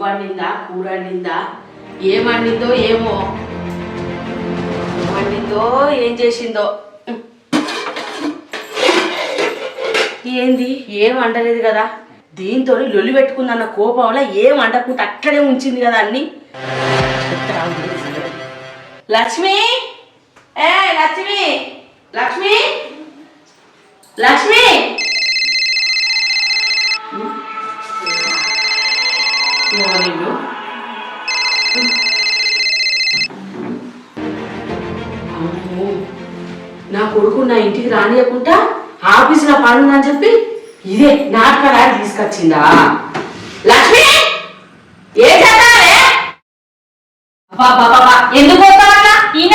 వండిందా కూర వండిందా ఏం వండిందో ఏమో వండిందో ఏం చేసిందో ఏంది ఏం వండలేదు కదా దీంతో లొల్లి పెట్టుకుందన్న కోపంలో ఏం వండకుండా అక్కడే ఉంచింది కదా అన్ని లక్ష్మి ఏ లక్ష్మి లక్ష్మి లక్ష్మి నా కొడుకు నా ఇంటికి రానియకుండా ఆఫీసులో పని ఉందని చెప్పి ఇదే నాటకాలు తీసుకొచ్చిందా లక్ష్మి ఏ చేస్తావే ఎందుకు పోతావన్నా ఈయన